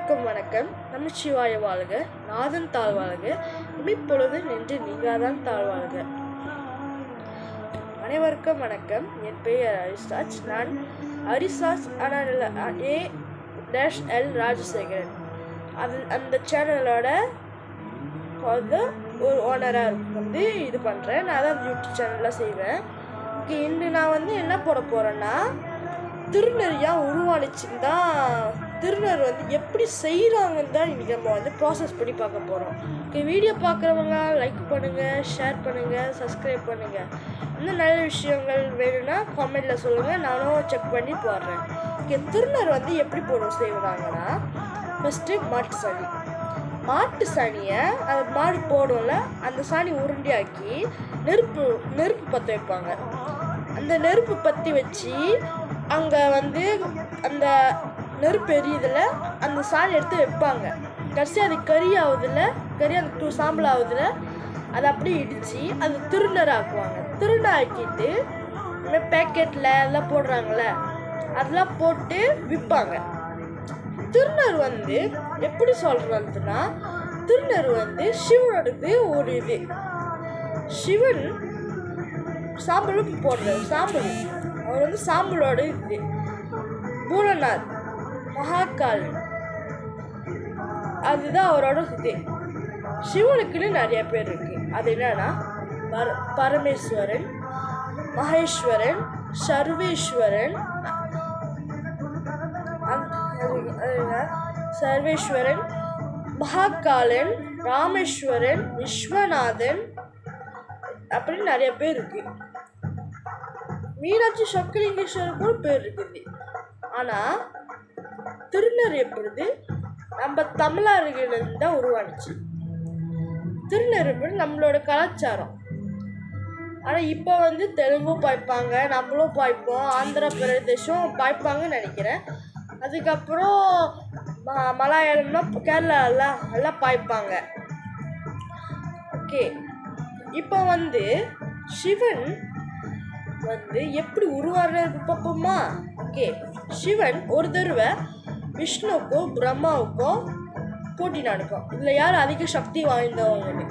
அனைவருக்கும் வணக்கம். நமச்சிவாய வாழ்க, நாதன் தாழ்வாழ்க, இமைப்பொழுது நின்று நீங்காதான் தாழ்வாழ்க. அனைவருக்கும் வணக்கம். என் பெயர் ஹரிஸ்ராஜ். நான் ஹரிஸ்ராஜ் A-L ராஜசேகரன் அந்த சேனலோட ஒரு ஓனராக இது பண்ணுறேன். நான் தான் யூடியூப் சேனலில் செய்வேன். இன்று நான் என்ன போட போகிறேன்னா, திருநர் ஏன் உருவானுச்சுன்னு தான், திருநர் எப்படி செய்கிறாங்கன்னு தான் இன்றைக்கி நம்ம ப்ராசஸ் பண்ணி பார்க்க போகிறோம். வீடியோ பார்க்குறவங்க லைக் பண்ணுங்கள், ஷேர் பண்ணுங்கள், சப்ஸ்கிரைப் பண்ணுங்கள். இன்னும் நல்ல விஷயங்கள் வேணும்னா காமெண்ட்டில் சொல்லுங்கள், நானும் செக் பண்ணி போடுறேன். திருநர் எப்படி செய்வாங்கன்னா, ஃபஸ்ட்டு மாட்டு சாணியை அந்த மாடு போடும்ல, அந்த சாணி உருண்டியாக்கி நெருப்பு பற்ற வைப்பாங்க. அந்த நெருப்பு பற்றி வச்சு அங்கே அந்த நெருப்பு எரியுதில் அந்த சாணி எடுத்து வைப்பாங்க. கடைசி அது கறி அந்த சாம்பல் ஆகுதுல, அதை அப்படியே இடித்து அது திருநர் ஆக்குவாங்க. திருநர் ஆக்கிட்டு இந்த பேக்கெட்டில் எல்லாம் போடுறாங்கள, அதெல்லாம் போட்டு விற்பாங்க. திருநர் எப்படி சொல்கிறதுன்னா, திருநர் சிவனோடது ஒரு இது. சிவன் சாம்பலும் போடுறார். சாம்பல் அவர் சாம்பலோட இது. பூலநாத், மகாகால், அதுதான் அவரோட இது. சிவனுக்குன்னு நிறைய பேர் இருக்கு. அது என்னன்னா, பரமேஸ்வரன், மகேஸ்வரன், சர்வேஸ்வரன், மகாகாலன், ராமேஸ்வரன், விஸ்வநாதன், அப்படின்னு நிறைய பேர் இருக்கு. மீனாட்சி சக்கரலிங்கேஸ்வரர் கூட பேர் இருக்குது. ஆனால் திருநர் எப்படி நம்ம தமிழர்களிலிருந்து தான் உருவானுச்சு. திருநர் நம்மளோட கலாச்சாரம். ஆனால் இப்போ தெலுங்கும் பாய்ப்பாங்க, நம்மளும் பாய்ப்போம், ஆந்திர பிரதேசம் பாய்ப்பாங்கன்னு நினைக்கிறேன். அதுக்கப்புறம் மலையாளம்னா கேரளாலாம் எல்லாம் பாய்ப்பாங்க. ஓகே, இப்போ சிவன் எப்படி உருவாடுறது பார்ப்போமா? ஓகே, சிவன் ஒரு தடவை விஷ்ணுவுக்கும் பிரம்மாவுக்கும் போட்டி நடக்கும். இதில் யார் அதிக சக்தி வாய்ந்தவங்கன்னு.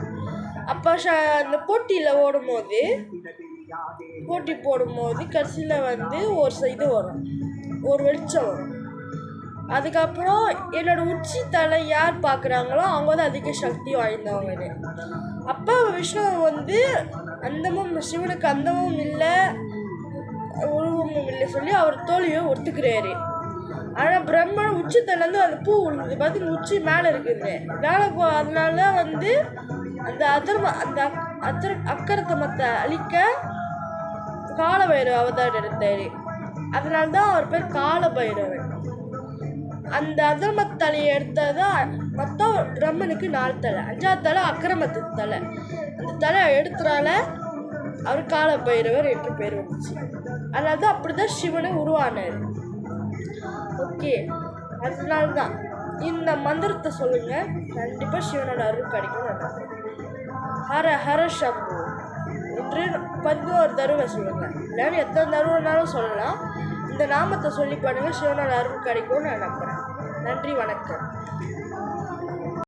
அப்போ அந்த போட்டியில் போட்டி போடும்போது கடைசியில் ஒரு இது வரும், ஒரு வெளிச்சம் வரும். அதுக்கப்புறம் என்னோட உச்சி தலை யார் பார்க்குறாங்களோ அவங்க அதிக சக்தி வாய்ந்தவங்கன்னு. அப்போ விஷ்ணு அந்தமும் சிவனுக்கு அந்தமும் இல்லை, உருவமும் இல்லை சொல்லி அவர் தோல்வியை ஒத்துக்கிறாரு. ஆனால் பிரம்மன் உச்சி தலை அந்த பூ விழுந்து பார்த்து உச்சி மேலே இருக்குது. மேலே அதனால அந்த அக்கரத்தமத்தை அழிக்க காலபைரவ அவதாரம் எடுத்தார். அதனால தான் அவர் பேர் காலபைரவன். அந்த அதர்மத் தலையை எடுத்ததான் மொத்தம் பிரம்மனுக்கு 4 தலை, 5ஆவது தலை அக்கிரமத்து தலை. அந்த தலை எடுத்தனால அவர் காலபைரவர் என்று பேர் வந்துச்சு. அதனால தான் அப்படிதான் சிவனை உருவானார். ஓகே, அதனால தான் இந்த மந்திரத்தை சொல்லுங்க, கண்டிப்பாக சிவனோட அருள் கிடைக்கும். ஹர ஹர சம்பு என்று 11 தடவை சொல்லுங்க, இல்லைன்னு எத்தனை தடவைனாலும் சொல்லலாம். இந்த நாமத்தை சொல்லி பாருங்க, சிவனோட அருள் கிடைக்கும்னு நான் நம்புகிறேன். நன்றி, வணக்கம்.